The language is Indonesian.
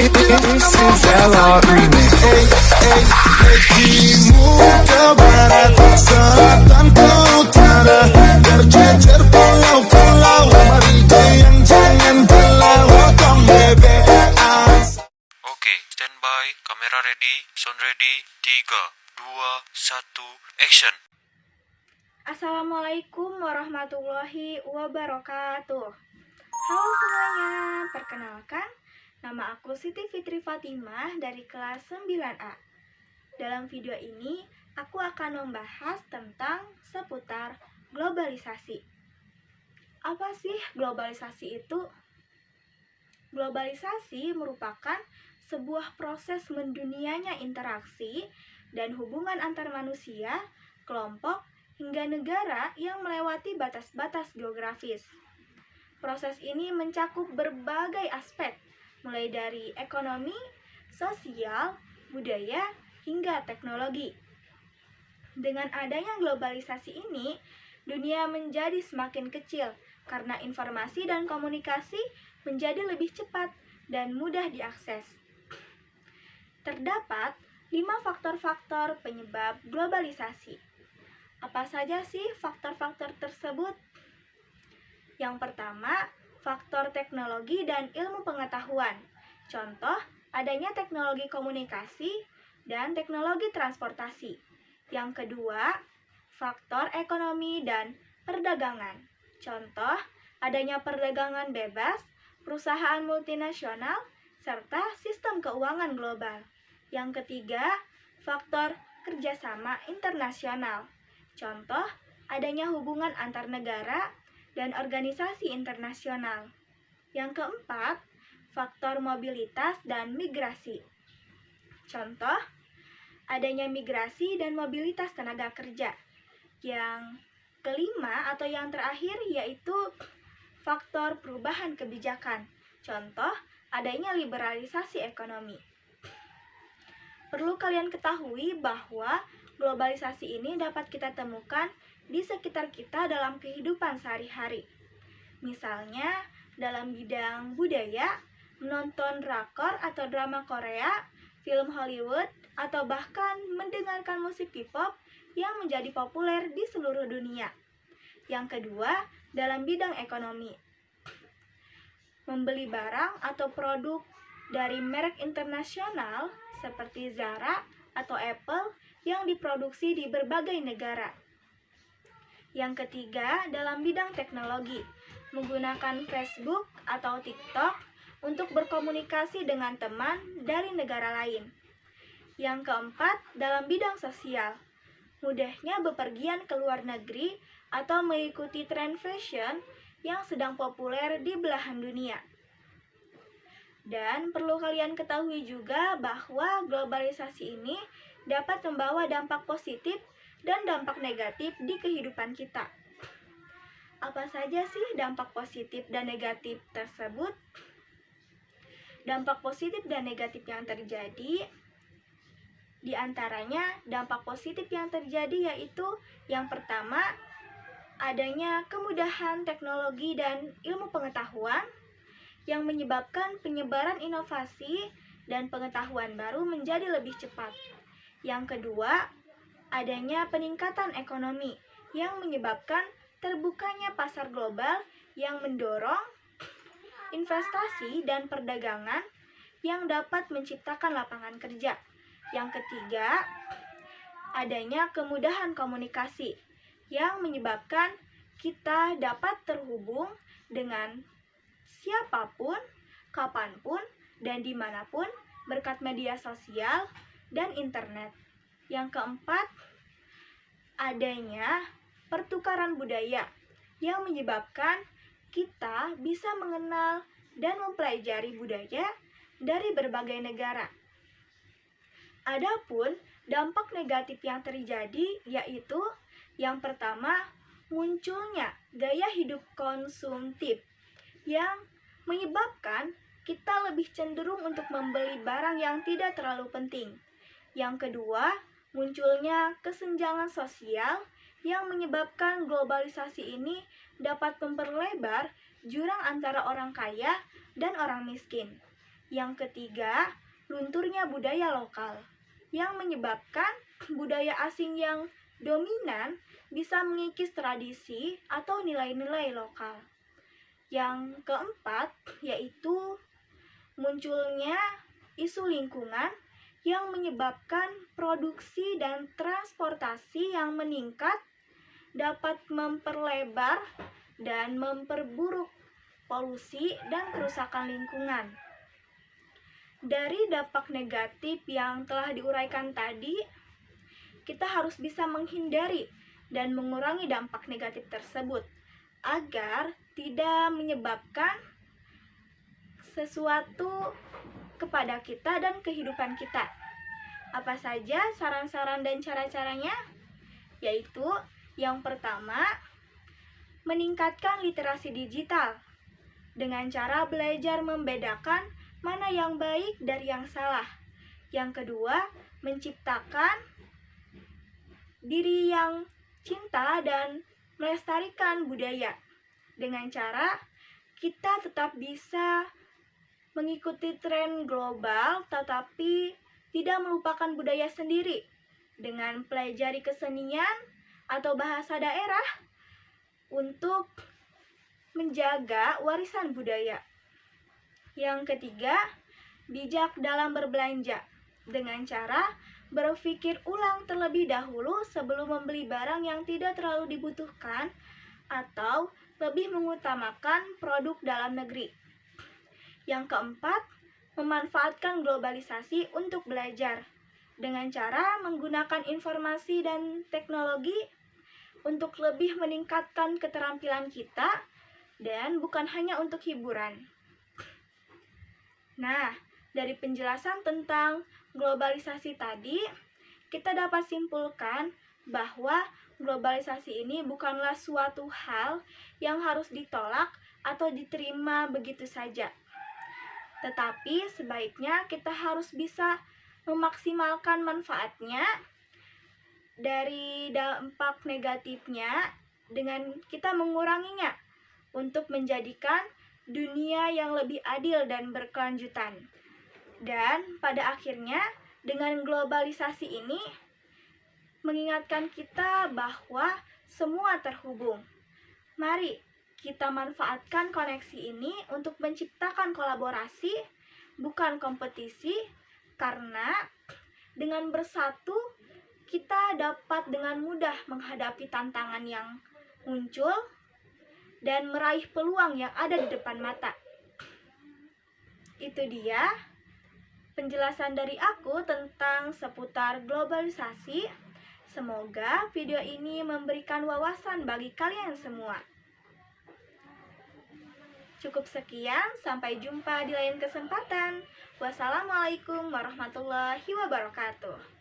This is LR Remix. Timur ke barat, selatan ke utara, tercecer pulau-pulau, mari goyang jangan belau, otong bebek Oke, standby, kamera ready, sound ready, 3, 2, 1, action. Assalamualaikum warahmatullahi wabarakatuh. Halo semuanya, perkenalkan, nama aku Siti Fitri Fatimah dari kelas 9A. Dalam video ini, aku akan membahas tentang seputar globalisasi. Apa sih globalisasi itu? Globalisasi merupakan sebuah proses mendunianya interaksi dan hubungan antar manusia, kelompok, hingga negara yang melewati batas-batas geografis. Proses ini mencakup berbagai aspek, mulai dari ekonomi, sosial, budaya, hingga teknologi. Dengan adanya globalisasi ini, dunia menjadi semakin kecil karena informasi dan komunikasi menjadi lebih cepat dan mudah diakses. Terdapat 5 faktor-faktor penyebab globalisasi. Apa saja sih faktor-faktor tersebut? Yang pertama, faktor teknologi dan ilmu pengetahuan. Contoh, adanya teknologi komunikasi dan teknologi transportasi. Yang kedua, faktor ekonomi dan perdagangan. Contoh, adanya perdagangan bebas, perusahaan multinasional, serta sistem keuangan global. Yang ketiga, faktor kerjasama internasional. Contoh, adanya hubungan antar negara dan organisasi internasional. Yang keempat, faktor mobilitas dan migrasi. Contoh, adanya migrasi dan mobilitas tenaga kerja. Yang kelima atau yang terakhir yaitu faktor perubahan kebijakan. Contoh, adanya liberalisasi ekonomi. Perlu kalian ketahui bahwa globalisasi ini dapat kita temukan di sekitar kita dalam kehidupan sehari-hari. Misalnya, dalam bidang budaya, menonton drakor atau drama Korea, film Hollywood, atau bahkan mendengarkan musik K-pop yang menjadi populer di seluruh dunia. Yang kedua, dalam bidang ekonomi. Membeli barang atau produk dari merek internasional seperti Zara atau Apple yang diproduksi di berbagai negara. Yang ketiga, dalam bidang teknologi, menggunakan Facebook atau TikTok untuk berkomunikasi dengan teman dari negara lain. Yang keempat, dalam bidang sosial, mudahnya bepergian ke luar negeri atau mengikuti tren fashion yang sedang populer di belahan dunia. Dan perlu kalian ketahui juga bahwa globalisasi ini dapat membawa dampak positif dan dampak negatif di kehidupan kita. Apa saja sih dampak positif dan negatif tersebut? Dampak positif dan negatif yang terjadi, di antaranya dampak positif yang terjadi yaitu yang pertama, adanya kemudahan teknologi dan ilmu pengetahuan yang menyebabkan penyebaran inovasi dan pengetahuan baru menjadi lebih cepat. Yang kedua, adanya peningkatan ekonomi yang menyebabkan terbukanya pasar global yang mendorong investasi dan perdagangan yang dapat menciptakan lapangan kerja. Yang ketiga, adanya kemudahan komunikasi yang menyebabkan kita dapat terhubung dengan siapapun, kapanpun, dan dimanapun berkat media sosial dan internet. Yang keempat, adanya pertukaran budaya yang menyebabkan kita bisa mengenal dan mempelajari budaya dari berbagai negara. Adapun dampak negatif yang terjadi yaitu yang pertama, munculnya gaya hidup konsumtif yang menyebabkan kita lebih cenderung untuk membeli barang yang tidak terlalu penting. Yang kedua, munculnya kesenjangan sosial yang menyebabkan globalisasi ini dapat memperlebar jurang antara orang kaya dan orang miskin. Yang ketiga, lunturnya budaya lokal yang menyebabkan budaya asing yang dominan bisa mengikis tradisi atau nilai-nilai lokal. Yang keempat, yaitu munculnya isu lingkungan yang menyebabkan produksi dan transportasi yang meningkat dapat memperlebar dan memperburuk polusi dan kerusakan lingkungan. Dari dampak negatif yang telah diuraikan tadi, kita harus bisa menghindari dan mengurangi dampak negatif tersebut agar tidak menyebabkan sesuatu kepada kita dan kehidupan kita. Apa saja saran-saran dan cara-caranya? Yaitu yang pertama, meningkatkan literasi digital dengan cara belajar membedakan mana yang baik dari yang salah. Yang kedua, menciptakan diri yang cinta dan melestarikan budaya dengan cara kita tetap bisa mengikuti tren global tetapi tidak melupakan budaya sendiri dengan pelajari kesenian atau bahasa daerah untuk menjaga warisan budaya. Yang ketiga, bijak dalam berbelanja dengan cara berpikir ulang terlebih dahulu sebelum membeli barang yang tidak terlalu dibutuhkan atau lebih mengutamakan produk dalam negeri. Yang keempat, memanfaatkan globalisasi untuk belajar dengan cara menggunakan informasi dan teknologi untuk lebih meningkatkan keterampilan kita dan bukan hanya untuk hiburan. Nah, dari penjelasan tentang globalisasi tadi, kita dapat simpulkan bahwa globalisasi ini bukanlah suatu hal yang harus ditolak atau diterima begitu saja. Tetapi sebaiknya kita harus bisa memaksimalkan manfaatnya dari dampak negatifnya dengan kita menguranginya untuk menjadikan dunia yang lebih adil dan berkelanjutan. Dan pada akhirnya dengan globalisasi ini mengingatkan kita bahwa semua terhubung. Mari kita manfaatkan koneksi ini untuk menciptakan kolaborasi, bukan kompetisi, karena dengan bersatu kita dapat dengan mudah menghadapi tantangan yang muncul dan meraih peluang yang ada di depan mata. Itu dia penjelasan dari aku tentang seputar globalisasi. Semoga video ini memberikan wawasan bagi kalian semua. Cukup sekian, sampai jumpa di lain kesempatan. Wassalamualaikum warahmatullahi wabarakatuh.